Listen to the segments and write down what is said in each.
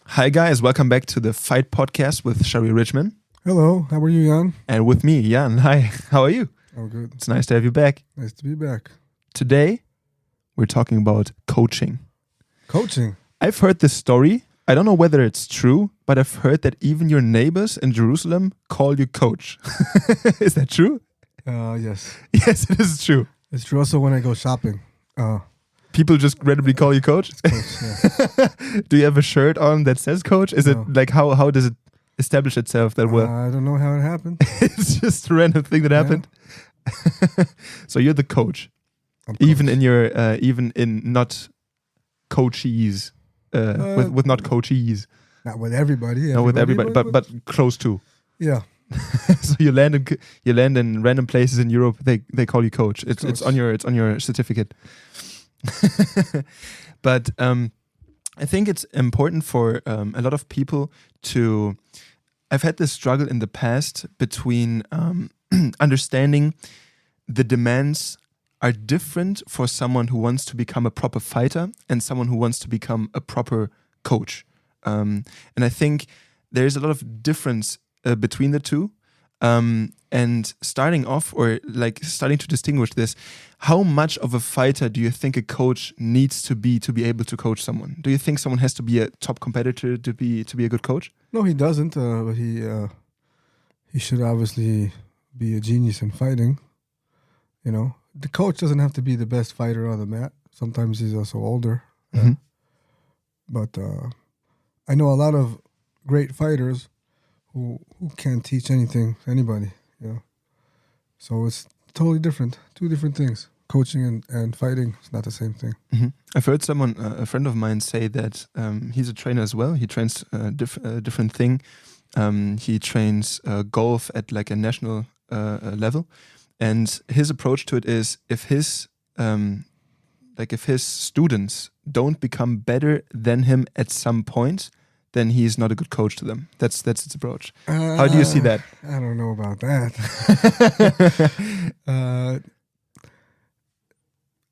Hi guys, welcome back to the Fight Podcast with Sharir Richmond. Hello, how are you, Jan? And with me, Jan. Hi, how are you? Oh, good. It's nice to have you back. Nice to be back. Today, we're talking about coaching. Coaching? I've heard this story. I don't know whether it's true, but I've heard that even your neighbors in Jerusalem call you coach. Is that true? Yes. Yes, it is true. It's true also when I go shopping. People just randomly call you coach? Coach, yeah. Do you have a shirt on that says coach? Is it like, how does it establish itself that well? I don't know how it happened. It's just a random thing that happened. So you're the coach. Even in your even in not coachees with not coachees. Not with everybody. Not with everybody, but close to. Yeah. So you land in random places in Europe. They call you coach. It's on your certificate. But I think it's important for a lot of people to. I've had this struggle in the past between understanding the demands are different for someone who wants to become a proper fighter and someone who wants to become a proper coach. And I think there's a lot of difference between the two. And starting off, or like starting to distinguish this, how much of a fighter do you think a coach needs to be able to coach someone? Do you think someone has to be a top competitor to be a good coach? No, he doesn't. But he should obviously be a genius in fighting. You know, the coach doesn't have to be the best fighter on the mat. Sometimes he's also older. Mm-hmm. But I know a lot of great fighters who can't teach anything to anybody. You know, so it's totally different. Two different things. Coaching and fighting is not the same thing. Mm-hmm. I've heard a friend of mine say that he's a trainer as well. He trains a different thing. He trains golf at like a national level, and his approach to it is if his students don't become better than him at some point, then he's not a good coach to them. That's its approach. How do you see that? I don't know about that.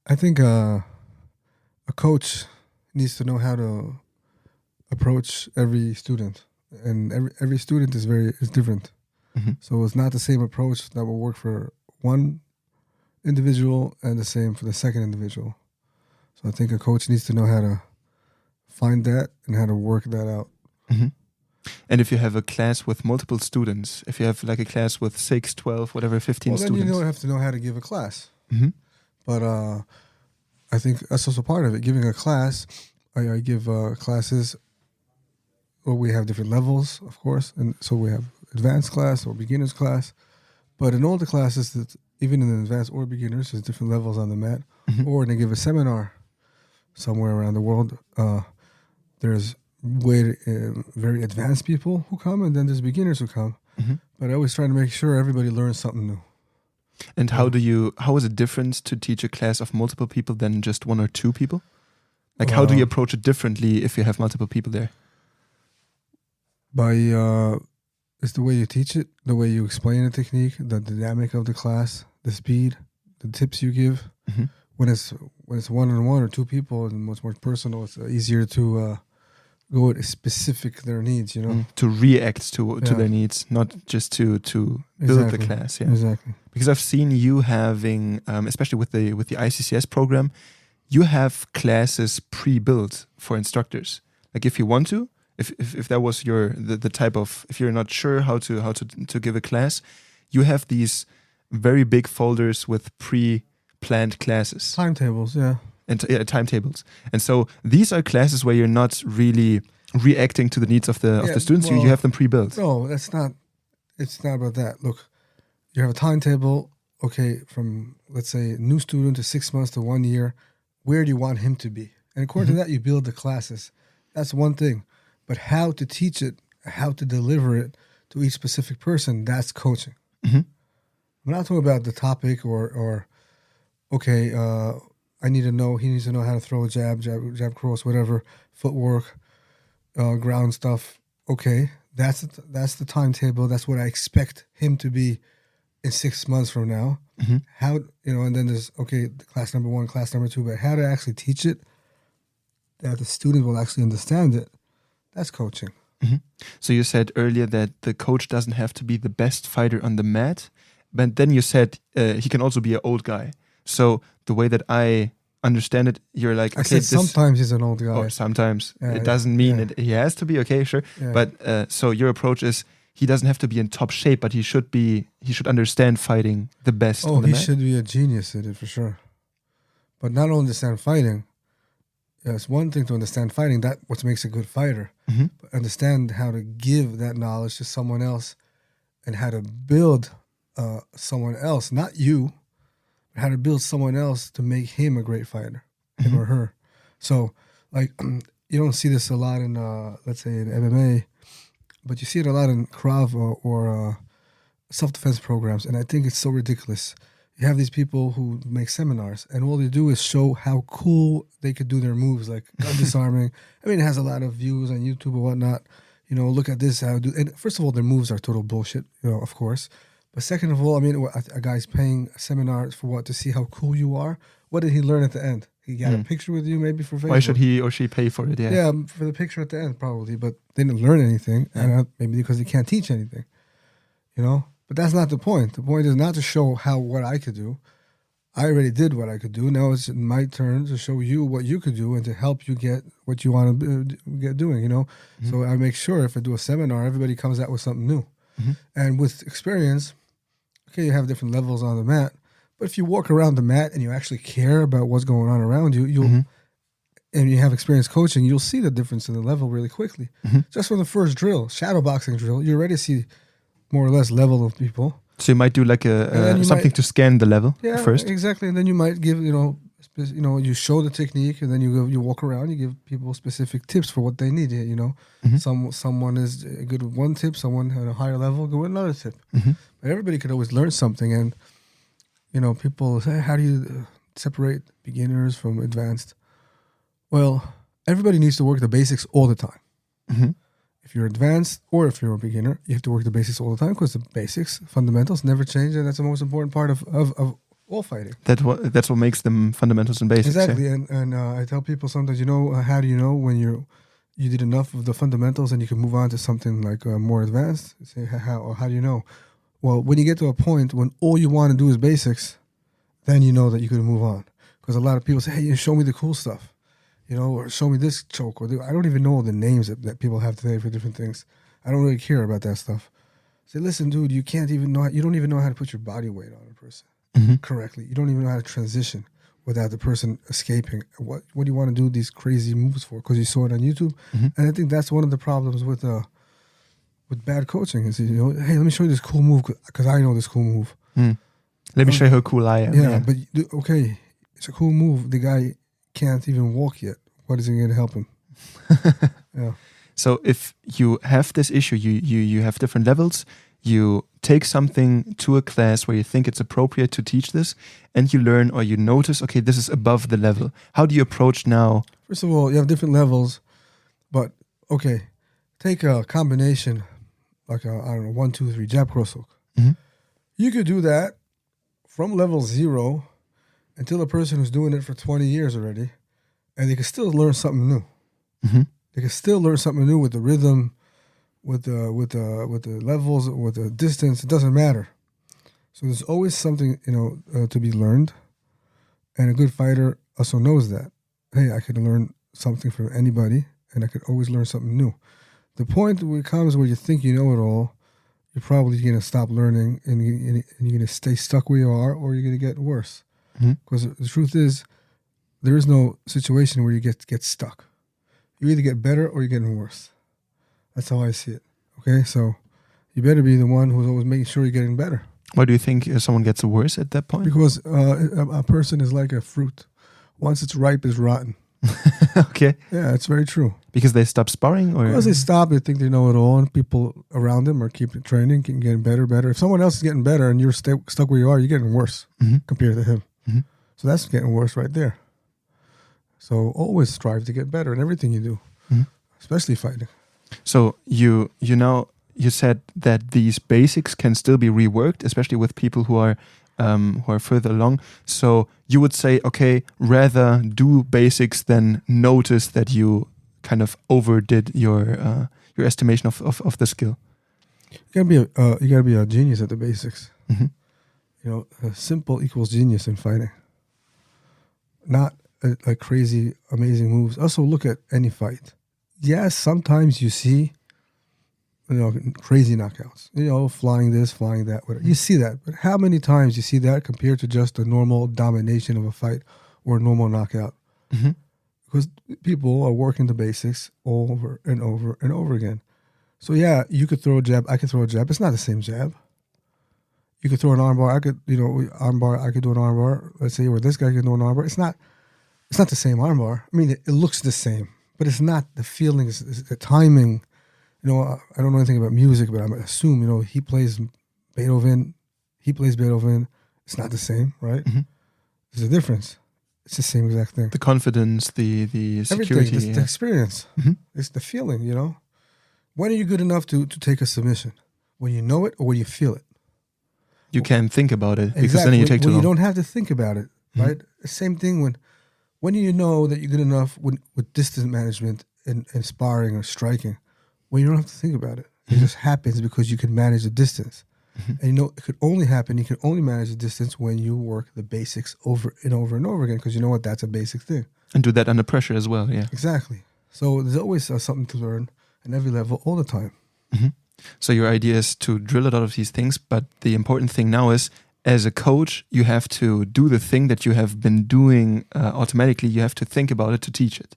I think a coach needs to know how to approach every student, and every student is different. Mm-hmm. So it's not the same approach that will work for one individual and the same for the second individual. So I think a coach needs to know how to find that and how to work that out. Mm-hmm. And if you have a class with multiple students, if you have like a class with 6, 12, whatever, 15 students. Then you don't have to know how to give a class. Mm-hmm. But I think that's also part of it. Giving a class, I give classes. Well, we have different levels, of course. And so we have advanced class or beginner's class. But in all the classes, even in the advanced or beginners, there's different levels on the mat. Mm-hmm. Or they give a seminar somewhere around the world. There's very advanced people who come, and then there's beginners who come. Mm-hmm. But I always try to make sure everybody learns something new. And how is it different to teach a class of multiple people than just one or two people? Like how do you approach it differently if you have multiple people there? By it's the way you teach it, the way you explain the technique, the dynamic of the class, the speed, the tips you give. Mm-hmm. When it's one-on-one or two people and much more personal, it's easier to go with specific their needs, you know. To react to their needs, not just to build the class. Yeah, exactly. Because I've seen you having, especially with the ICCS program, you have classes pre-built for instructors. Like if you want to, if that was the type of, if you're not sure how to give a class, you have these very big folders with pre-planned classes. Timetables, yeah. And timetables. And so these are classes where you're not really reacting to the needs of the students. Well, you have them pre-built. No, it's not about that. Look, you have a timetable, okay, from, let's say, new student to 6 months to 1 year. Where do you want him to be? And according to that, you build the classes. That's one thing. But how to teach it, how to deliver it to each specific person, that's coaching. Mm-hmm. I'm not talking about the topic or okay, he needs to know how to throw a jab cross, whatever, footwork, ground stuff. Okay, that's the timetable. That's what I expect him to be in 6 months from now. Mm-hmm. How, and then there's, okay, class number 1, class number 2, but how to actually teach it, that the student will actually understand it. That's coaching. So you said earlier that the coach doesn't have to be the best fighter on the mat, but then you said he can also be an old guy. So the way that I understand it, you're like, I okay, said sometimes he's an old guy. or sometimes Yeah, it doesn't mean yeah. he has to be. Okay, sure. Yeah. But so your approach is he doesn't have to be in top shape, but he should understand fighting the best. Oh, on the he mat. should be a genius at it for sure. But not only understand fighting. Yeah, it's one thing to understand fighting. That what makes a good fighter. Mhm. But understand how to give that knowledge to someone else, and how to build someone else, not you, but how to build someone else to make him a great fighter, him or her. So, like, you don't see this a lot in, let's say, in MMA, but you see it a lot in Krav or self-defense programs, and I think it's so ridiculous. You have these people who make seminars, and all they do is show how cool they could do their moves, like gun disarming. I mean, it has a lot of views on YouTube or whatnot. You know, look at this, how do. And first of all, their moves are total bullshit. You know, of course. But second of all, I mean, a guy's paying a seminar for what? To see how cool you are. What did he learn at the end? He got a picture with you, maybe for Facebook. Why should he or she pay for it? Yeah, for the picture at the end, probably. But they didn't learn anything, and maybe because they can't teach anything. You know. But that's not the point. The point is not to show what I could do. I already did what I could do. Now it's my turn to show you what you could do and to help you get what you want to get doing, you know? So I make sure if I do a seminar, everybody comes out with something new. And with experience, okay, you have different levels on the mat. But if you walk around the mat and you actually care about what's going on around you, and you have experience coaching, you'll see the difference in the level really quickly. Just from the first drill, shadow boxing drill, you already see more or less level of people. So you might do like something to scan the level first. Exactly, and then you might give you show the technique, and then you walk around, you give people specific tips for what they need. You know, someone is good with one tip, someone at a higher level good with another tip. But everybody could always learn something, and you know, people say, how do you separate beginners from advanced? Well, everybody needs to work the basics all the time. If you're advanced or if you're a beginner, you have to work the basics all the time because the basics, fundamentals never change, and that's the most important part of all fighting. That's what makes them fundamentals and basics. Exactly, and I tell people sometimes, you know, how do you know when you did enough of the fundamentals and you can move on to something like more advanced? You say, how do you know? Well, when you get to a point when all you want to do is basics, then you know that you can move on. Because a lot of people say, hey, show me the cool stuff. You know, or show me this choke, or I don't even know the names that people have today for different things. I don't really care about that stuff. Say, listen, dude, you don't even know how to put your body weight on a person correctly. You don't even know how to transition without the person escaping. What do you want to do these crazy moves for? Because you saw it on YouTube, and I think that's one of the problems with bad coaching. Is, you know, hey, let me show you this cool move because I know this cool move. Let me show you how cool I am. Yeah, but okay, it's a cool move. The guy can't even walk yet. What is it going to help him? Yeah. So if you have this issue, you have different levels, you take something to a class where you think it's appropriate to teach this, and you learn or you notice, okay, this is above the level. How do you approach now? First of all, you have different levels, but okay, take a combination like I don't know, 1, 2, 3 jab cross hook. You could do that from level 0 until a person who's doing it for 20 years already, and they can still learn something new. They can still learn something new with the rhythm, with the levels, with the distance. It doesn't matter. So there's always something, you know, to be learned, and a good fighter also knows that. Hey, I could learn something from anybody, and I could always learn something new. The point where it comes where you think you know it all, you're probably going to stop learning, and you're going to stay stuck where you are, or you're going to get worse. Because the truth is, there is no situation where you get stuck. You either get better or you're getting worse. That's how I see it. Okay, so you better be the one who's always making sure you're getting better. Why do you think someone gets worse at that point? Because a person is like a fruit. Once it's ripe, it's rotten. Okay. Yeah, it's very true. Because they stop sparring? Or? Because they stop, they think they know it all, and people around them are keeping training, getting better. If someone else is getting better and you're stuck where you are, you're getting worse compared to him. So that's getting worse right there. So always strive to get better in everything you do, especially fighting. So you said that these basics can still be reworked, especially with people who are further along. So you would say, okay, rather do basics than notice that you kind of overdid your estimation of the skill? You gotta be a genius at the basics. Mm-hmm. Simple equals genius in fighting. Not like crazy, amazing moves. Also, look at any fight. Yes, sometimes you see, crazy knockouts. Flying this, flying that. Whatever. You see that, but how many times you see that compared to just a normal domination of a fight or a normal knockout? Mm-hmm. Because people are working the basics over and over and over again. So yeah, you could throw a jab. I could throw a jab. It's not the same jab. You could throw an armbar. I could do an armbar. Let's say, or this guy can do an armbar. It's not the same armbar. I mean, it looks the same, but it's not the feeling. It's the timing. I don't know anything about music, but I assume he plays Beethoven. He plays Beethoven. It's not the same, right? Mm-hmm. There's a difference. It's the same exact thing. The confidence, the security, everything, the experience. Mm-hmm. It's the feeling. When are you good enough to take a submission? When you know it or when you feel it? You can't think about it because exactly. then you take too long. You don't have to think about it, right? Mm-hmm. Same thing when do you know that you're good enough with distance management and sparring or striking? When you don't have to think about it. It just happens because you can manage the distance. Mm-hmm. And it could only happen, you can only manage the distance when you work the basics over and over and over again, because you know what, that's a basic thing. And do that under pressure as well, yeah. Exactly. So there's always something to learn at every level all the time. Mm-hmm. So your idea is to drill a lot of these things, but the important thing now is, as a coach, you have to do the thing that you have been doing automatically. You have to think about it to teach it.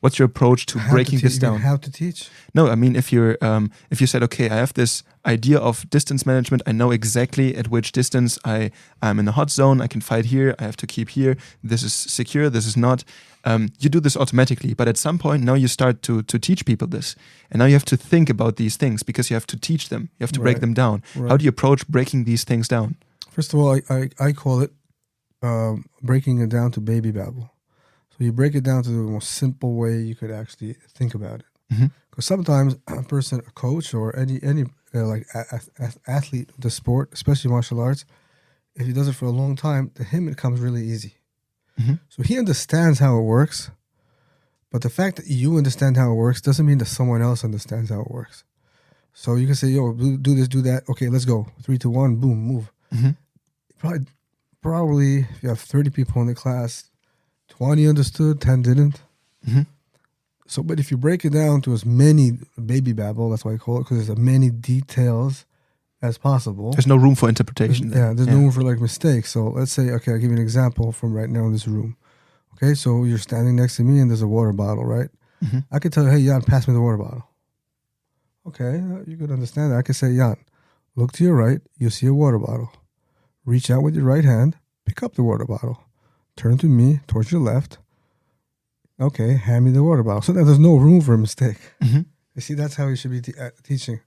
What's your approach to breaking this down? How to teach? No, I mean, if you said, okay, I have this idea of distance management, I know exactly at which distance I'm in a hot zone, I can fight here, I have to keep here, this is secure, this is not. You do this automatically, but at some point now you start to teach people this. And now you have to think about these things because you have to teach them. You have to break them down. Right. How do you approach breaking these things down? First of all, I call it breaking it down to baby babble. So you break it down to the most simple way you could actually think about it. Because mm-hmm. sometimes a person, a coach, or any athlete of the sport, especially martial arts, if he does it for a long time, to him it comes really easy. Mm-hmm. So he understands how it works, but the fact that you understand how it works doesn't mean that someone else understands how it works. So you can say, yo, do this, do that. Okay, let's go. 3, 2, 1, boom, move. Mm-hmm. Probably if you have 30 people in the class, 20 understood, 10 didn't. Mm-hmm. So, but if you break it down to as many baby babble, that's why I call it, because there's as many details as possible. There's no room for interpretation. There's no room for mistakes. So let's say, okay, I'll give you an example from right now in this room. Okay, so you're standing next to me and there's a water bottle, right? Mm-hmm. I could tell you, hey, Jan, pass me the water bottle. Okay, you could understand that. I could say, Jan, look to your right, you'll see a water bottle. Reach out with your right hand, pick up the water bottle. Turn to me, towards your left. Okay, hand me the water bottle. So that there's no room for a mistake. Mm-hmm. You see, that's how you should be teaching.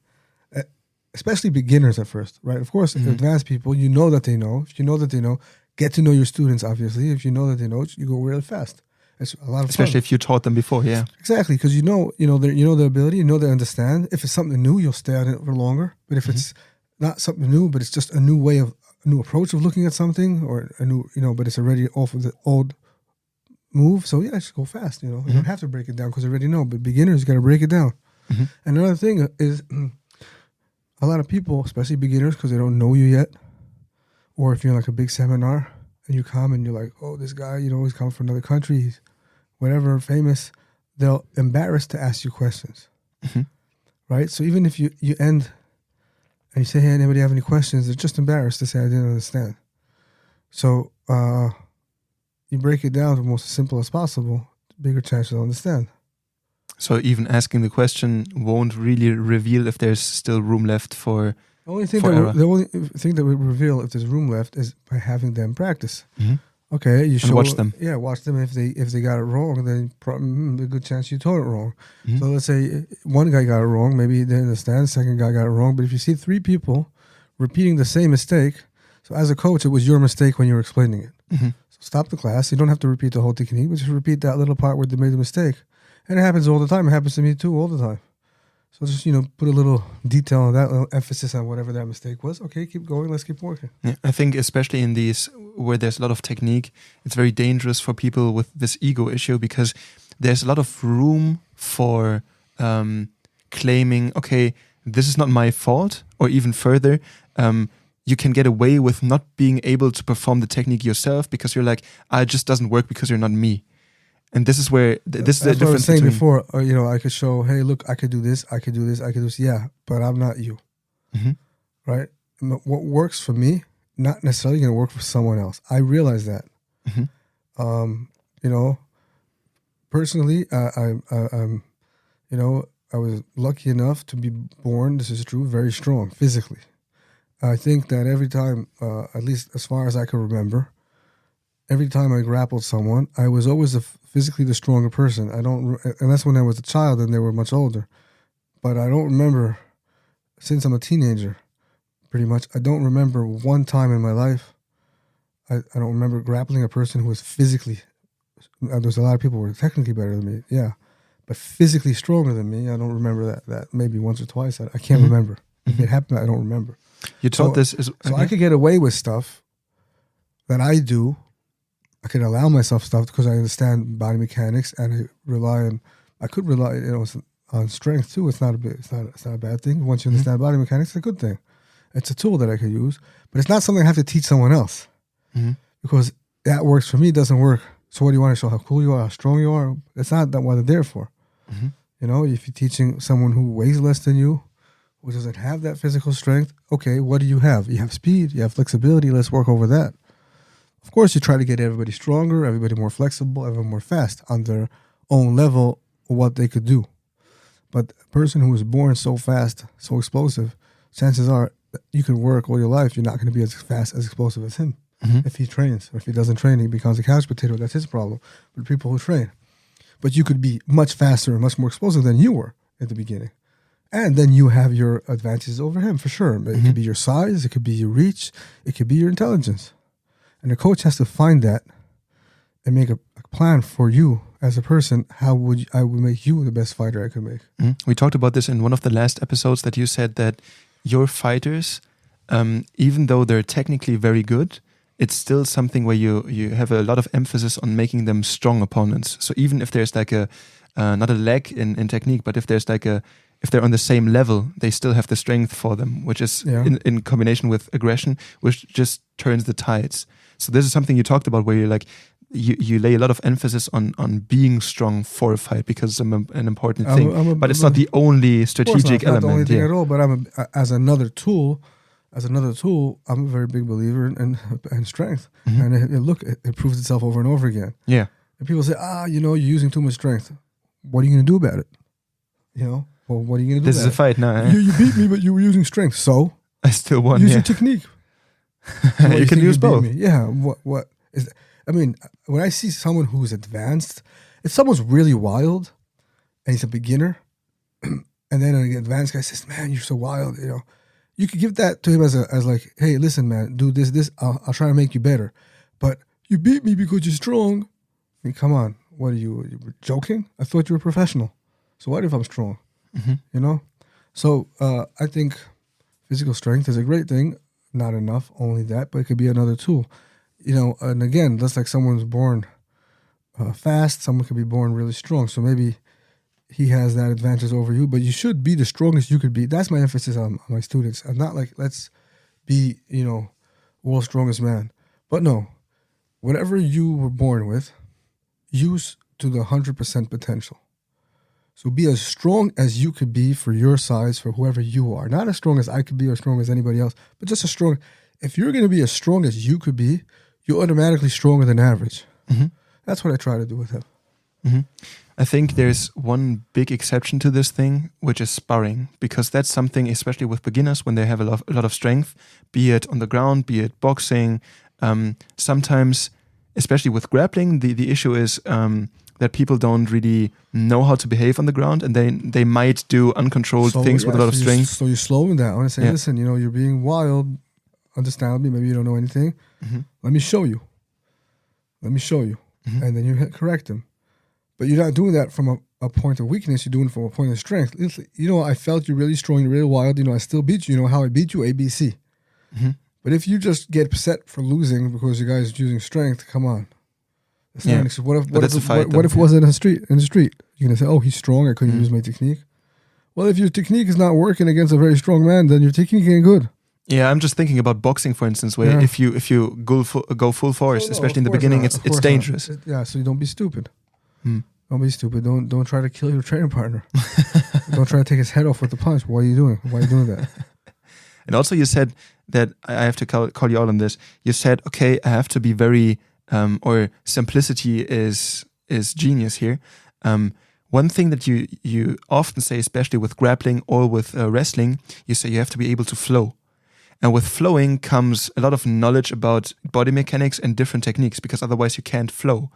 Especially beginners at first, right? Of course, mm-hmm. advanced people, you know that they know. If you know that they know, get to know your students, obviously. If you know that they know, you go really fast. It's a lot of Especially fun. If you taught them before, yeah. Exactly, because you know their ability, you know they understand. If it's something new, you'll stay on it for longer. But if mm-hmm. it's not something new, but it's just a new approach of looking at something, or a new, but it's already off of the old move. So yeah, just go fast. Mm-hmm. You don't have to break it down because you already know. But beginners, got to break it down. Mm-hmm. And another thing is, a lot of people, especially beginners, because they don't know you yet, or if you're in a big seminar and you come and you're like, oh, this guy, he's come from another country, he's whatever, famous, they'll embarrass to ask you questions, mm-hmm. right? So even if you end and you say, hey, anybody have any questions? They're just embarrassed to say, I didn't understand. So you break it down to the most simple as possible, bigger chance they'll understand. So even asking the question won't really reveal if there's still room left for the only thing that would reveal if there's room left is by having them practice. Mm-hmm. Okay, you should watch them. Yeah, watch them. If they got it wrong, then a good chance you taught it wrong. Mm-hmm. So let's say one guy got it wrong, maybe he didn't understand. Second guy got it wrong. But if you see 3 people repeating the same mistake, so as a coach, it was your mistake when you were explaining it. Mm-hmm. So stop the class. You don't have to repeat the whole technique, but just repeat that little part where they made the mistake. And it happens all the time. It happens to me too all the time. So just, put a little detail on that, a little emphasis on whatever that mistake was. Okay, keep going. Let's keep working. Yeah, I think especially in these where there's a lot of technique, it's very dangerous for people with this ego issue because there's a lot of room for claiming, okay, this is not my fault, or even further, you can get away with not being able to perform the technique yourself because you're like, it just doesn't work because you're not me. And this is where this is the That's what I was difference saying between before. I could show, hey, look, I could do this, I could do this, I could do this. Yeah, but I'm not you, right? What works for me, not necessarily going to work for someone else. I realize that. Personally, I'm, I was lucky enough to be born. This is true, very strong physically. I think that every time, at least as far as I can remember, every time I grappled someone, I was always physically the stronger person. And that's when I was a child and they were much older. But I don't remember, since I'm a teenager, pretty much, I don't remember one time in my life, I don't remember grappling a person who was physically, there's a lot of people who were technically better than me, yeah. But physically stronger than me, I don't remember that maybe once or twice. I can't remember. If it happened, I don't remember. You taught this. So I could get away with stuff that I do. I could allow myself stuff because I understand body mechanics and I could rely on strength too. It's not a bad thing. Once you understand body mechanics, it's a good thing. It's a tool that I could use, but it's not something I have to teach someone else because that works for me, doesn't work. So what do you want to show? How cool you are, how strong you are? That's not what they're there for. If you're teaching someone who weighs less than you, who doesn't have that physical strength, okay, what do you have? You have speed, you have flexibility, let's work over that. Of course, you try to get everybody stronger, everybody more flexible, everyone more fast on their own level of what they could do. But a person who is born so fast, so explosive, chances are you can work all your life, you're not going to be as fast, as explosive as him. If he trains, or if he doesn't train, he becomes a couch potato. That's his problem. But people who train. But you could be much faster and much more explosive than you were at the beginning. And then you have your advantages over him, for sure. It could be your size, it could be your reach, it could be your intelligence. And the coach has to find that and make a plan for you as a person. I would make you the best fighter I could make. We talked about this in one of the last episodes, that you said that your fighters, even though they're technically very good, it's still something where you have a lot of emphasis on making them strong opponents. So even if there's like not a lag in technique, but if there's if they're on the same level, they still have the strength for them, which is in combination with aggression, which just turns the tides. So this is something you talked about, where you're like, you lay a lot of emphasis on being strong for a fight because it's an important thing. But it's not the only strategic element. Not the only thing at all, but as another tool, I'm a very big believer in strength. And it proves itself over and over again. Yeah. And people say, you're using too much strength. What are you going to do about it? Well, what are you going to do? This is a fight now. Eh? You beat me, but you were using strength. So I still won. Use your technique. You can use both. Yeah. What is? I mean, when I see someone who's advanced, if someone's really wild and he's a beginner, and then an advanced guy says, "Man, you're so wild," you could give that to him as like, "Hey, listen, man, do this. I'll try to make you better." But you beat me because you're strong. I mean, come on. What are you joking? I thought you were a professional. So what if I'm strong? So I think physical strength is a great thing. Not enough, only that, but it could be another tool. And again, just like someone's born fast, someone could be born really strong. So maybe he has that advantage over you, but you should be the strongest you could be. That's my emphasis on my students. I'm not like, let's be, world's strongest man. But no, whatever you were born with, use to the 100% potential. So be as strong as you could be for your size, for whoever you are. Not as strong as I could be or as strong as anybody else, but just as strong. If you're going to be as strong as you could be, you're automatically stronger than average. That's what I try to do with him. I think there's one big exception to this thing, which is sparring, because that's something, especially with beginners, when they have a lot of strength, be it on the ground, be it boxing. Sometimes, especially with grappling, the issue is that people don't really know how to behave on the ground, and they might do uncontrolled things with a lot of strength. So you slow them down and say, listen, you're being wild, understandably, maybe you don't know anything. Let me show you. And then you correct them. But you're not doing that from a point of weakness, you're doing it from a point of strength. Listen, I felt you're really strong, you're really wild, I still beat you. You know how I beat you? ABC. But if you just get upset for losing because you guys are using strength, come on. What if it wasn't in the street? You're gonna say, "Oh, he's strong. I couldn't use my technique." Well, if your technique is not working against a very strong man, then your technique ain't good. Yeah, I'm just thinking about boxing, for instance, where if you go full force, especially in the beginning, it's dangerous. So you don't be stupid. Hmm. Don't be stupid. Don't try to kill your training partner. Don't try to take his head off with the punch. Why are you doing? Why are you doing that? And also, you said that I have to call you out on this. You said, okay, I have to be very, or simplicity is genius here. One thing that you often say, especially with grappling or with wrestling, you say you have to be able to flow. And with flowing comes a lot of knowledge about body mechanics and different techniques, because otherwise you can't flow.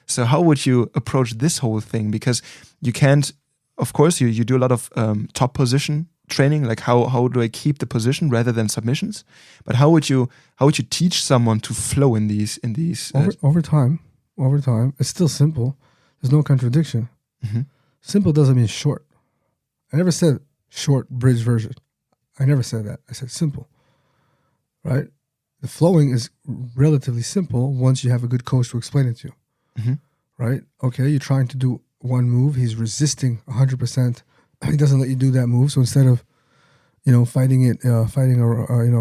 So how would you approach this whole thing? Because you can't, of course, you do a lot of top position training, like how do I keep the position rather than submissions? But how would you teach someone to flow in these over time? It's still simple. There's no contradiction. Mm-hmm. Simple doesn't mean short. I never said short bridge version. I never said that. I said simple. Right? The flowing is relatively simple once you have a good coach to explain it to you. Mm-hmm. Right? Okay, you're trying to do one move. He's resisting 100%. He doesn't let you do that move. So instead of, fighting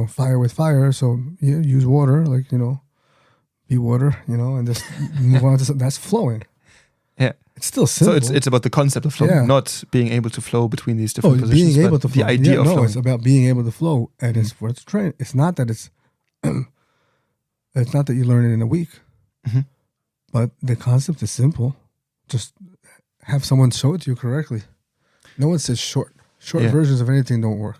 fire with fire, so you use water, be water, and just move on to something. That's flowing. Yeah. It's still simple. So it's about the concept of flow, not being able to flow between these different positions. Being able to flow. The idea of flowing. It's about being able to flow, and it's for it's training. It's not that it's not that you learn it in a week, but the concept is simple. Just have someone show it to you correctly. No one says short versions of anything don't work.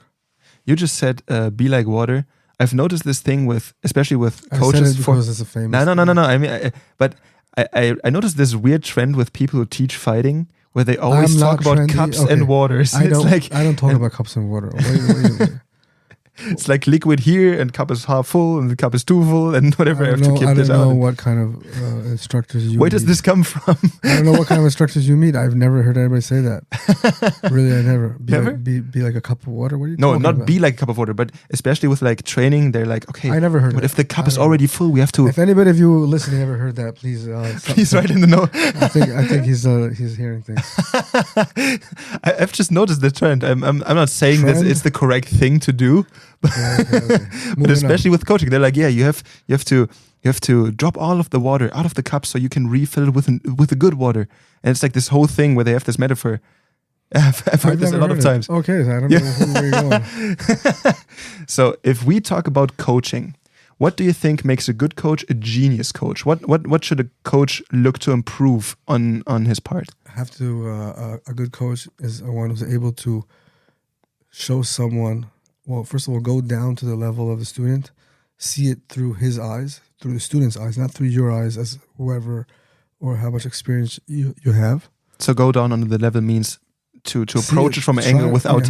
You just said be like water. I've noticed this thing especially with coaches. I said it because it's a famous. No. I mean, but I noticed this weird trend with people who teach fighting, where they always talk about cups and waters. I don't talk about cups and water. Wait. It's like liquid here, and cup is half full, and the cup is too full, and whatever. I have to keep this out. I don't know what kind of instructors you. Where does this come from? I don't know what kind of instructors you meet. I've never heard anybody say that. Really, I never. Never? Be like a cup of water. What are you? No, talking not about? be like a cup of water, but especially with like training, they're like, okay. I never heard. But if the cup is already full, we have to. If anybody of you listening ever heard that, please. Please write in the note. I think he's hearing things. I've just noticed the trend. I'm not saying that it's the correct thing to do, but especially with coaching, they're like, yeah, you have to drop all of the water out of the cup so you can refill it with the good water. And it's like this whole thing where they have this metaphor. I've heard this a lot of times. Okay, so I don't know where you're going. So if we talk about coaching, what do you think makes a good coach a genius coach? What should a coach look to improve on his part? A good coach is one who's able to show someone. Well, first of all, go down to the level of the student, see it through his eyes, through the student's eyes, not through your eyes as whoever or how much experience you have. So go down on the level means to approach it from an angle without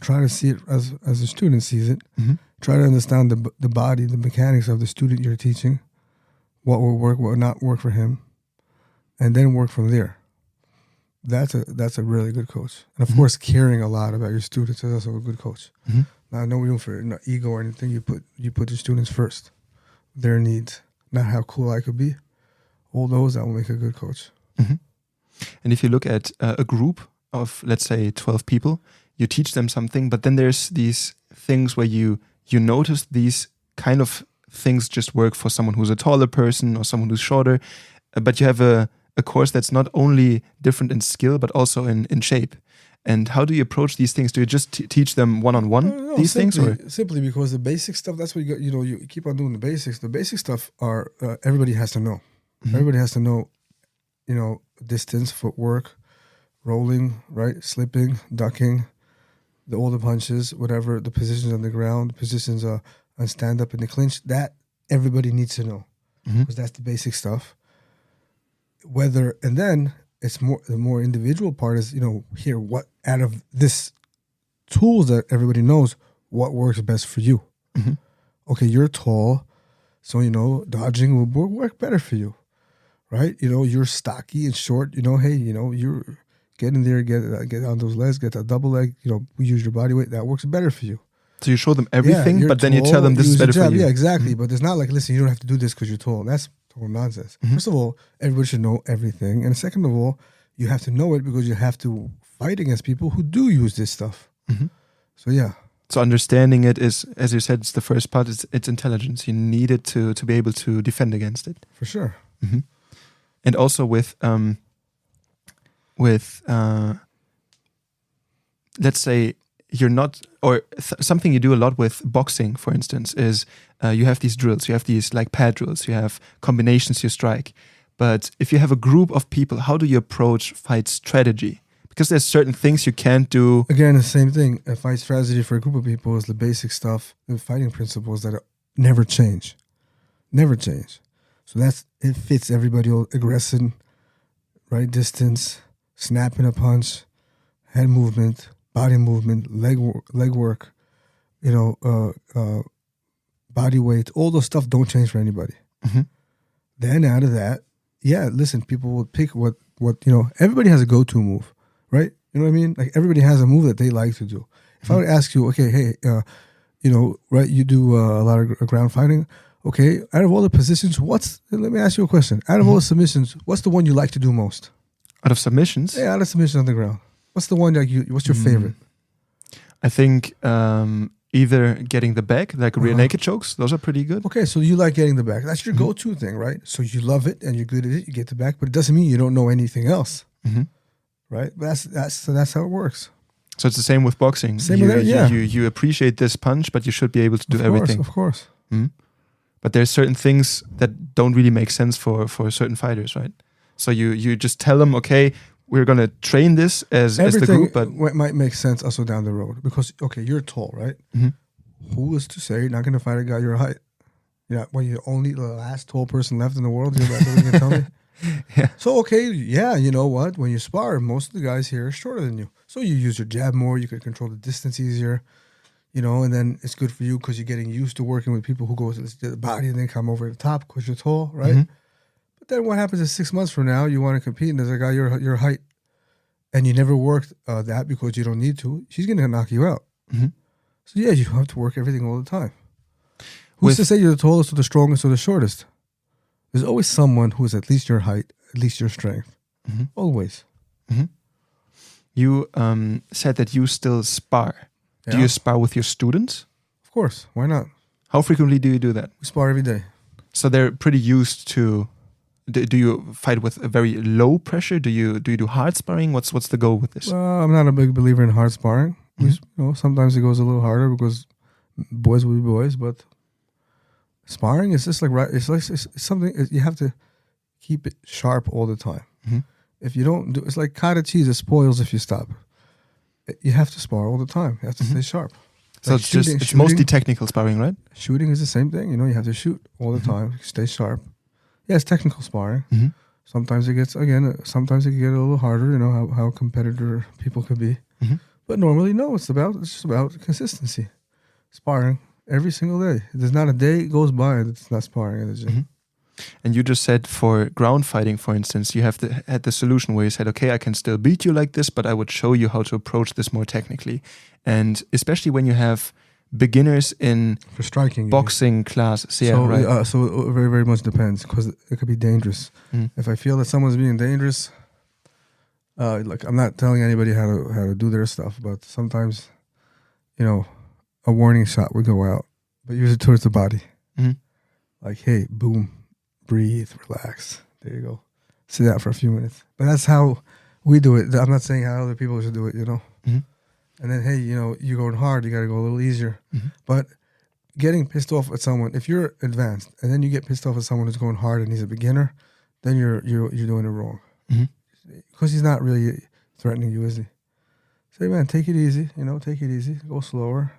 try to see it as the student sees it. Mm-hmm. Try to understand the body, the mechanics of the student you're teaching, what will work, what will not work for him, and then work from there. That's a really good coach. And of course, caring a lot about your students is also a good coach. Mm-hmm. Now, no room for ego or anything. You put your students first, their needs, not how cool I could be. All those that will make a good coach. Mm-hmm. And if you look at a group of, let's say, 12 people, you teach them something, but then there's these things where you notice these kind of things just work for someone who's a taller person or someone who's shorter, but you have a course that's not only different in skill, but also in shape. And how do you approach these things? Do you just teach them one-on-one these things? Or? Simply because the basic stuff, that's what you got. You keep on doing the basics. The basic stuff are, everybody has to know. Mm-hmm. Everybody has to know, distance, footwork, rolling, right? Slipping, ducking, all the punches, whatever, the positions on the ground, positions on stand-up in the clinch. That everybody needs to know. Because that's the basic stuff. And then it's the more individual part is, here, what out of this tools that everybody knows, what works best for you. Mm-hmm. Okay, you're tall, so, dodging will work better for you, right? You're stocky and short, hey, you're get in there, get on those legs, get that double leg, we use your body weight, that works better for you. So you show them everything, but then you tell them this is better for you. Yeah, exactly. Mm-hmm. But it's not like, listen, you don't have to do this because you're tall. That's total nonsense. Mm-hmm. First of all, everybody should know everything. And second of all, You have to know it because you have to fight against people who do use this stuff. Mm-hmm. So yeah. So understanding it is, as you said, it's the first part. It's intelligence. You need it to be able to defend against it. For sure. Mm-hmm. And also with let's say you're not, or something you do a lot with boxing, for instance, is you have these drills. You have these like pad drills. You have combinations you strike. But if you have a group of people, how do you approach fight strategy? Because there's certain things you can't do. Again, the same thing. A fight strategy for a group of people is the basic stuff, the fighting principles that never change. Never change. So it fits everybody. Aggression, right distance, snapping a punch, head movement, body movement, leg work, body weight. All those stuff don't change for anybody. Mm-hmm. Then out of that, listen, people will pick what everybody has a go-to move. Right? You know what I mean? Like everybody has a move that they like to do. If I would ask you, okay, hey, right, you do a lot of ground fighting. Okay, out of all the positions, let me ask you a question. Out of all the submissions, what's the one you like to do most? Out of submissions? Yeah, out of submissions on the ground. What's the one what's your favorite? I think either getting the back, like rear naked chokes. Those are pretty good. Okay, so you like getting the back. That's your go-to thing, right? So you love it and you're good at it. You get the back, but it doesn't mean you don't know anything else. Mm-hmm. Right, but that's how it works. So it's the same with boxing. You appreciate this punch, but you should be able to do everything. Of course. Mm-hmm. But there's certain things that don't really make sense for certain fighters, right? So you just tell them, okay, we're gonna train this as the group, but might make sense also down the road because you're tall, right? Mm-hmm. Who is to say you're not gonna fight a guy your height? You're only the last tall person left in the world. You're going to tell me. Yeah. So, you know what? When you spar, most of the guys here are shorter than you. So you use your jab more, you can control the distance easier, and then it's good for you because you're getting used to working with people who go to the body and then come over the top because you're tall, right? Mm-hmm. But then what happens is 6 months from now, you want to compete and there's a guy your height and you never worked that because you don't need to, she's going to knock you out. Mm-hmm. So you have to work everything all the time. Who's to say you're the tallest or the strongest or the shortest? There's always someone who is at least your height, at least your strength. Mm-hmm. Always. Mm-hmm. You said that you still spar. Yeah. Do you spar with your students? Of course. Why not? How frequently do you do that? We spar every day. So they're pretty used to... Do you fight with a very low pressure? Do you do hard sparring? What's the goal with this? I'm not a big believer in hard sparring. Mm-hmm. Sometimes it goes a little harder because boys will be boys, but... Sparring is just it's something you have to keep it sharp all the time. Mm-hmm. If you don't do, it's like cottage cheese. It spoils if you stop. You have to spar all the time. You have to stay sharp. So like it's mostly technical sparring, right? Shooting is the same thing. You have to shoot all the time. Stay sharp. Yeah, it's technical sparring. Mm-hmm. Sometimes it can get a little harder. How competitor people could be. Mm-hmm. But normally, no. It's just about consistency. Sparring. Every single day. There's not a day goes by that's not sparring in the gym. Mm-hmm. And you just said for ground fighting, for instance, you had the solution where you said, okay, I can still beat you like this, but I would show you how to approach this more technically. And especially when you have beginners in for striking boxing class. So it very, very much depends because it could be dangerous. Mm. If I feel that someone's being dangerous, I'm not telling anybody how to do their stuff, but sometimes, a warning shot would go out, but usually towards the body. Mm-hmm. Like, hey, boom, breathe, relax. There you go. Sit out for a few minutes. But that's how we do it. I'm not saying how other people should do it, Mm-hmm. And then, hey, you're going hard, you got to go a little easier. Mm-hmm. But getting pissed off at someone, if you're advanced and then you get pissed off at someone who's going hard and he's a beginner, then you're doing it wrong. Because he's not really threatening you, is he? Say, man, take it easy. Take it easy. Go slower.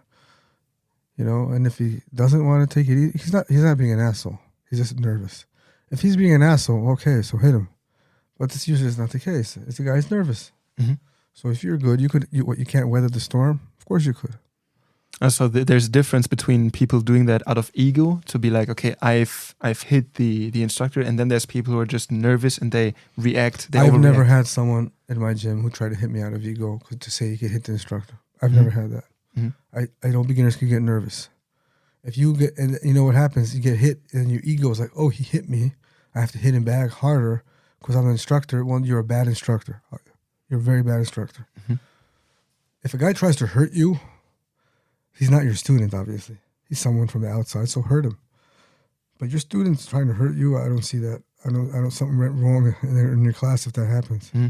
And if he doesn't want to take it easy, he's not being an asshole. He's just nervous. If he's being an asshole, okay, so hit him. But this usually is not the case. It's the guy's nervous. Mm-hmm. So if you're good, you can't weather the storm. Of course you could. So there's a difference between people doing that out of ego to be like, okay, I've hit the instructor, and then there's people who are just nervous and they react. I've never had someone in my gym who tried to hit me out of ego to say you could hit the instructor. I've never had that. Mm-hmm. I know beginners can get nervous. If you and you know what happens, you get hit and your ego is like, oh, he hit me. I have to hit him back harder Because I'm an instructor. Well, you're a bad instructor. You're a very bad instructor. Mm-hmm. If a guy tries to hurt you, he's not your student, obviously. He's someone from the outside, so hurt him. But your student's trying to hurt you, I don't see that. I don't something went wrong in your class if that happens. Mm-hmm.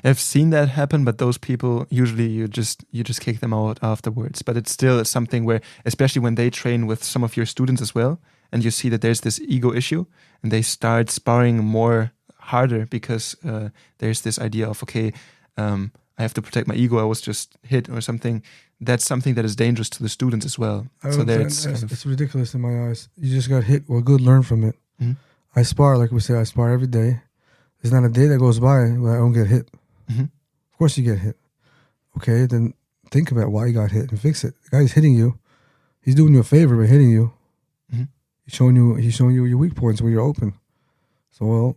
I've seen that happen, but those people usually you just kick them out afterwards. But it's still something where, especially when they train with some of your students as well, and you see that there's this ego issue, and they start sparring more harder because there's this idea of I have to protect my ego. I was just hit or something. That's something that is dangerous to the students as well. So it's ridiculous in my eyes. You just got hit. Well, good, learn from it. Mm-hmm. I spar, like we say, I spar every day. There's not a day that goes by where I don't get hit. Mm-hmm. Of course you get hit. Okay, then think about why you got hit and fix it. The guy's hitting you. He's doing you a favor by hitting you. Mm-hmm. He's showing you your weak points where you're open. So, well,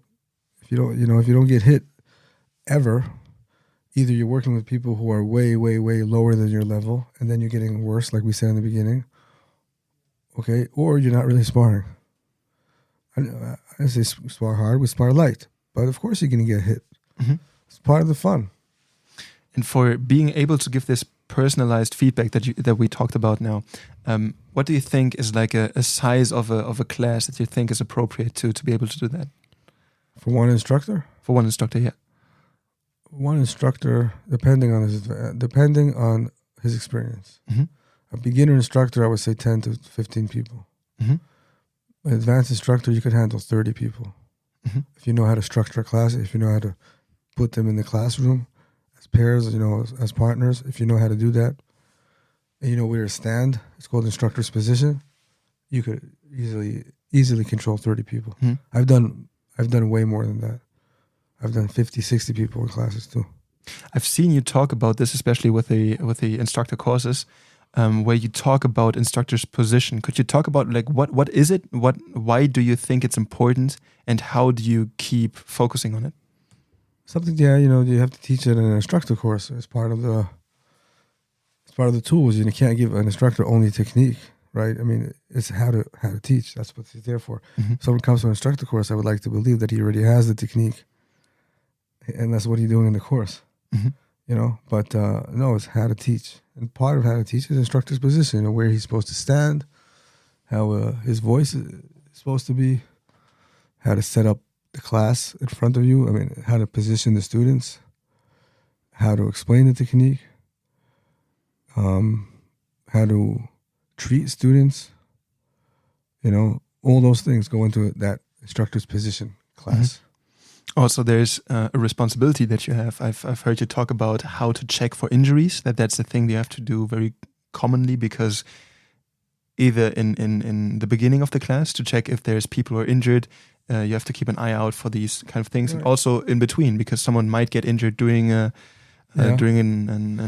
if you don't get hit ever, either you're working with people who are way, way, way lower than your level, and then you're getting worse, like we said in the beginning. Okay, or you're not really sparring. I say spar hard, we spar light. But of course you're going to get hit. Mm-hmm. It's part of the fun. And for being able to give this personalized feedback that we talked about now, what do you think is like a size of a class that you think is appropriate to be able to do that? For one instructor? For one instructor, yeah. One instructor, depending on his experience. Mm-hmm. A beginner instructor, I would say 10 to 15 people. Mm-hmm. An advanced instructor, you could handle 30 people. Mm-hmm. If you know how to structure a class, if you know how to put them in the classroom as pairs, as partners, if you know how to do that, and you know where to stand, it's called instructor's position, you could easily control 30 people. Mm-hmm. I've done way more than that. I've done 50, 60 people in classes too. I've seen you talk about this, especially with the instructor courses, where you talk about instructor's position. Could you talk about like what is it? Why do you think it's important, and how do you keep focusing on it? Something, you have to teach it in an instructor course. It's part of the tools. You can't give an instructor only technique, right? I mean, it's how to teach. That's what he's there for. Mm-hmm. If someone comes to an instructor course, I would like to believe that he already has the technique, and that's what he's doing in the course. Mm-hmm. But no, it's how to teach. And part of how to teach is instructor's position, where he's supposed to stand, how his voice is supposed to be, how to set up the class in front of you. I mean, how to position the students, how to explain the technique, how to treat students. All those things go into that instructor's position class. Mm-hmm. Also, there's a responsibility that you have. I've heard you talk about how to check for injuries. That's the thing you have to do very commonly, because either in the beginning of the class to check if there's people who are injured, you have to keep an eye out for these kind of things, right. And also in between, because someone might get injured during an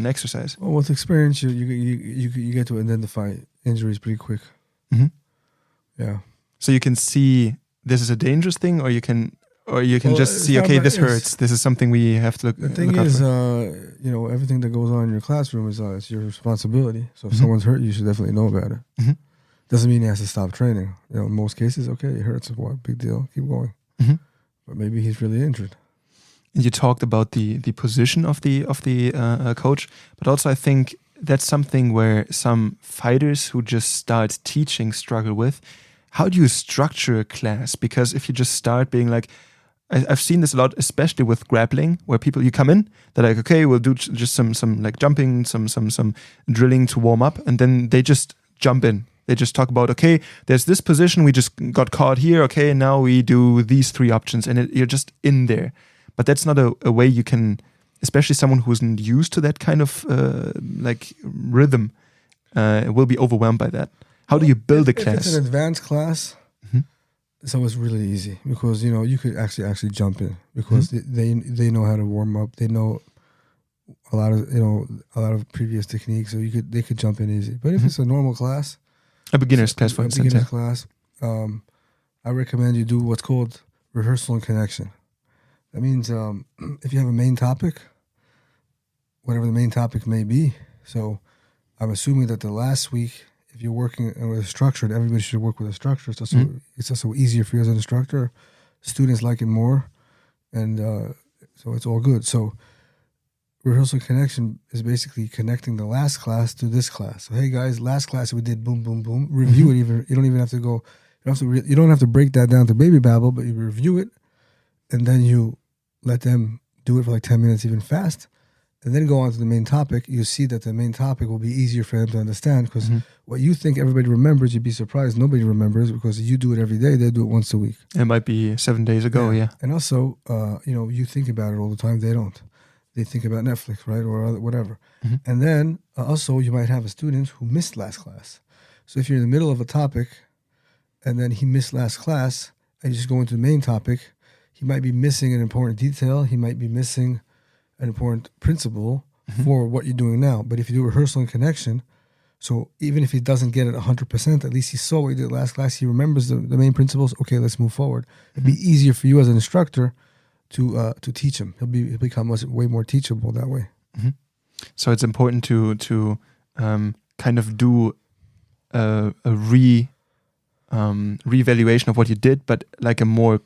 exercise. Well, with experience, you get to identify injuries pretty quick. Mm-hmm. Yeah. So you can see this is a dangerous thing, or you can just see, okay, this hurts. This is something we have to look. The thing is, everything that goes on in your classroom is it's your responsibility. So if Mm-hmm. someone's hurt, you should definitely know about it. Mm-hmm. Doesn't mean he has to stop training. In most cases, okay, it hurts. What big deal? Keep going. Mm-hmm. But maybe he's really injured. And you talked about the position of the coach, but also I think that's something where some fighters who just start teaching struggle with. How do you structure a class? Because if you just start being like, I've seen this a lot, especially with grappling, where you come in, they're like, okay, we'll do just some like jumping, some drilling to warm up, and then they just jump in. They just talk about, okay, there's this position, we just got caught here, okay, now we do these 3 options, and you're just in there. But that's not a way you can, especially someone who isn't used to that kind of rhythm, will be overwhelmed by that. How do you build a class? If it's an advanced class, Mm-hmm. so it's really easy, because you could actually jump in, because Mm-hmm. they know how to warm up. They know a lot of previous techniques, so they could jump in easy. But if Mm-hmm. it's a normal class, A beginner's class, for instance. beginner's class, I recommend you do what's called rehearsal and connection. That means if you have a main topic, whatever the main topic may be. So I'm assuming that the last week, if you're working with a structure, everybody should work with a structure. It's also easier for you as an instructor. Students like it more. and so it's all good. So rehearsal connection is basically connecting the last class to this class. So hey guys, last class we did boom, boom, boom. Review it. Even you don't even have to go. You don't have to break that down to baby babble, but you review it, and then you let them do it for like 10 minutes, even fast, and then go on to the main topic. You see that the main topic will be easier for them to understand, because what you think everybody remembers, you'd be surprised nobody remembers, because you do it every day, they do it once a week. It might be 7 days ago, yeah. And also, you think about it all the time. They don't. They think about Netflix, right, or whatever. And then also you might have a student who missed last class. So if you're in the middle of a topic and then he missed last class and you just go into the main topic, he might be missing an important detail. He might be missing an important principle for what you're doing now. But if you do rehearsal and connection, so even if he doesn't get it 100%, at least he saw what you did last class. He remembers the main principles. Okay, let's move forward. It'd be easier for you as an instructor to teach him. He'll become way more teachable that way. So it's important to kind of do a reevaluation of what you did, but like a more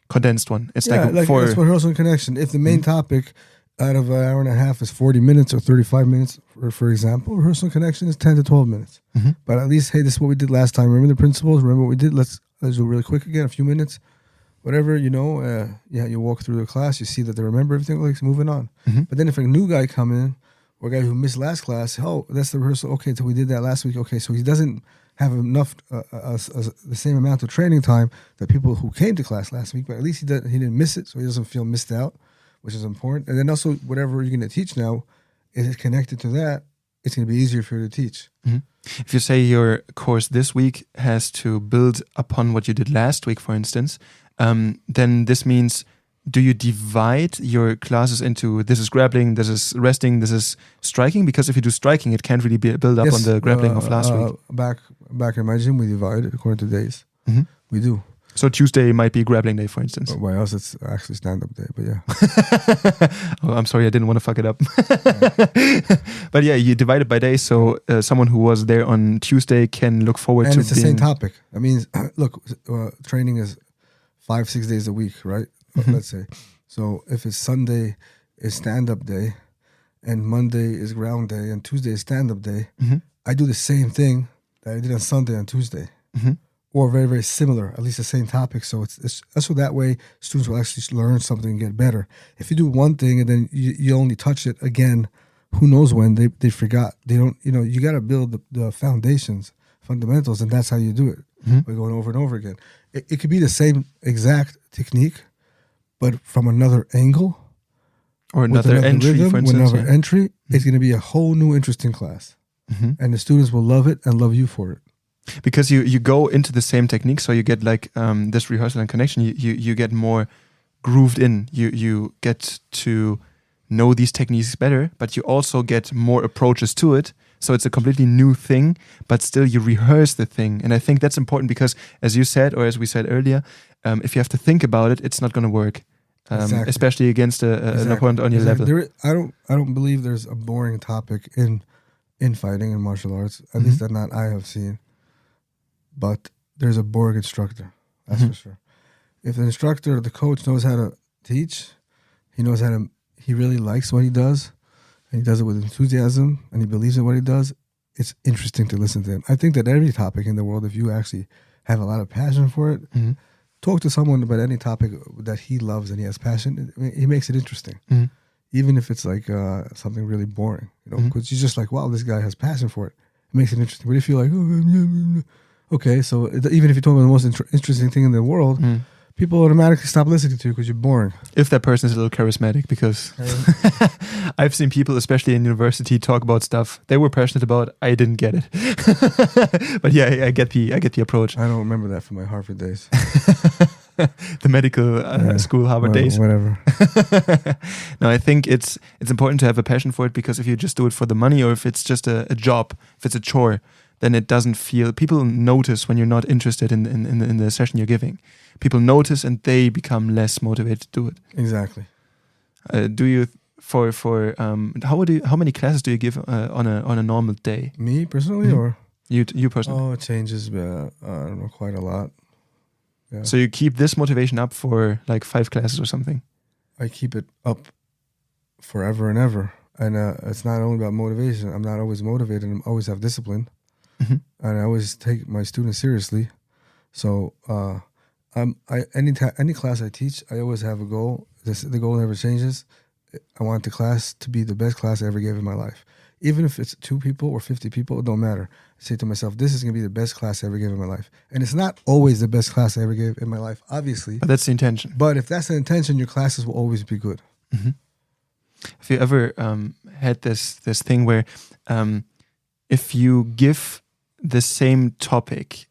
condensed one. It's like that's rehearsal and connection. If the main topic out of an hour and a half is 40 minutes or 35 minutes, for example, rehearsal and connection is 10 to 12 minutes. But at least, hey, this is what we did last time. Remember the principles? Remember what we did? Let's do it really quick again, a few minutes. Whatever, you walk through the class, you see that they remember everything, like moving on. But then if a new guy come in, or a guy who missed last class, oh, that's the rehearsal. Okay, so we did that last week. Okay, so he doesn't have enough, the same amount of training time that people who came to class last week, but at least he didn't miss it, so he doesn't feel missed out, which is important. And then also, whatever you're going to teach now, is connected to that, it's going to be easier for you to teach. If you say your course this week has to build upon what you did last week, for instance, then this means, do you divide your classes into this is grappling, this is resting, this is striking? Because if you do striking, it can't really build up on the grappling of last week. Back in my gym, we divide it according to days. We do. So Tuesday might be grappling day, for instance. Why else it's actually stand-up day, but yeah. Oh, I'm sorry, I didn't want to fuck it up. But yeah, you divide it by days, so someone who was there on Tuesday can look forward to And it's the same topic. I mean, look, training is 5-6 days a week, right? Let's say. So if it's Sunday is stand-up day, and Monday is ground day, and Tuesday is stand-up day, I do the same thing that I did on Sunday and Tuesday. Or very, very similar, at least the same topic. So it's so that way students will actually learn something and get better. If you do one thing and then you only touch it again, who knows when they forgot. They don't, you got to build the foundations, fundamentals, and that's how you do it. By going over and over again. It could be the same exact technique, but from another angle. Or another entry, rhythm, for instance. Another entry, it's going to be a whole new interesting class. And the students will love it and love you for it. Because you go into the same technique, so you get like this rehearsal and connection, you get more grooved in. You get to know these techniques better, but you also get more approaches to it. So it's a completely new thing, but still you rehearse the thing. And I think that's important because, as you said, or as we said earlier, if you have to think about it, it's not going to work. Exactly. Especially against an opponent on your level. I don't believe there's a boring topic in fighting and martial arts. At least that not I have seen. But there's a boring instructor, that's for sure. If the instructor, the coach knows how to teach, he really likes what he does, and he does it with enthusiasm, and he believes in what he does, it's interesting to listen to him. I think that every topic in the world, if you actually have a lot of passion for it, talk to someone about any topic that he loves and he has passion, he makes it interesting. Even if it's like something really boring, because you're just like, wow, this guy has passion for it. It makes it interesting. But if you're like, okay, so even if you told me the most interesting thing in the world, people automatically stop listening to you because you're boring. If that person is a little charismatic, because I've seen people, especially in university, talk about stuff they were passionate about. I didn't get it, but yeah, I get the approach. I don't remember that from my Harvard days. The medical school Harvard days. Whatever. No, I think it's important to have a passion for it, because if you just do it for the money, or if it's just a job, if it's a chore, then it doesn't feel. People notice when you're not interested in the session you're giving. People notice and they become less motivated to do it. Exactly. Do you how many classes do you give on a normal day? Me personally, or you personally? Oh, it changes. I don't know, quite a lot. Yeah. So you keep this motivation up for like 5 classes or something? I keep it up forever and ever. And it's not only about motivation. I'm not always motivated. I always have discipline. Mm-hmm. And I always take my students seriously. So any class I teach, I always have a goal. The goal never changes. I want the class to be the best class I ever gave in my life. Even if it's 2 people or 50 people, it don't matter. I say to myself, this is going to be the best class I ever gave in my life. And it's not always the best class I ever gave in my life, obviously. But that's the intention. But if that's the intention, your classes will always be good. Mm-hmm. Have you ever had this thing where if you give the same topic,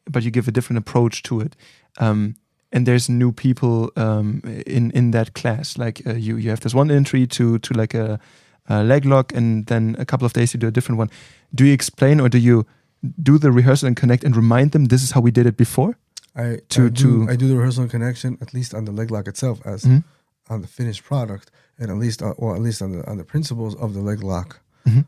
but you give a different approach to it, and there's new people in that class, like you have this one entry to like a leg lock, and then a couple of days you do a different one. Do you explain, or do you do the rehearsal and connect and remind them this is how we did it before? I do the rehearsal and connection, at least on the leg lock itself, as on the finished product, and at least on the principles of the leg lock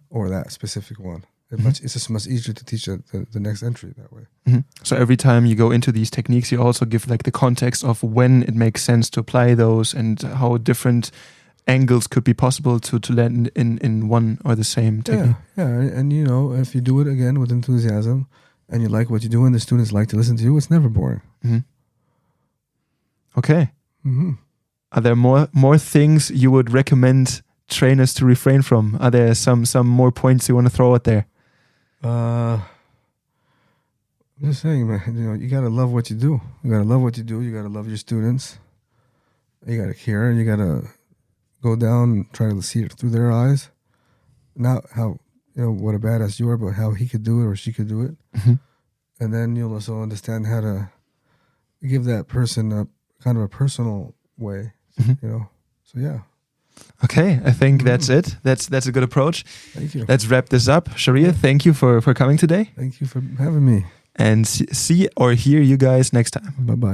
or that specific one. It's just much easier to teach the next entry that way. Mm-hmm. So every time you go into these techniques, you also give like the context of when it makes sense to apply those and how different angles could be possible to land in one or the same technique. Yeah, and if you do it again with enthusiasm and you like what you do and the students like to listen to you, it's never boring. Mm-hmm. Okay. Mm-hmm. Are there more things you would recommend trainers to refrain from? Are there some more points you want to throw out there? I'm just saying, man, you gotta love what you do. You gotta love what you do. You gotta love your students. You gotta care, and you gotta go down and try to see it through their eyes. Not how, what a badass you are, but how he could do it or she could do it. Mm-hmm. And then you'll also understand how to give that person a kind of a personal way, So yeah. Okay, I think that's it. That's a good approach. Thank you. Let's wrap this up. Sharir, thank you for coming today. Thank you for having me. And see or hear you guys next time. Bye-bye.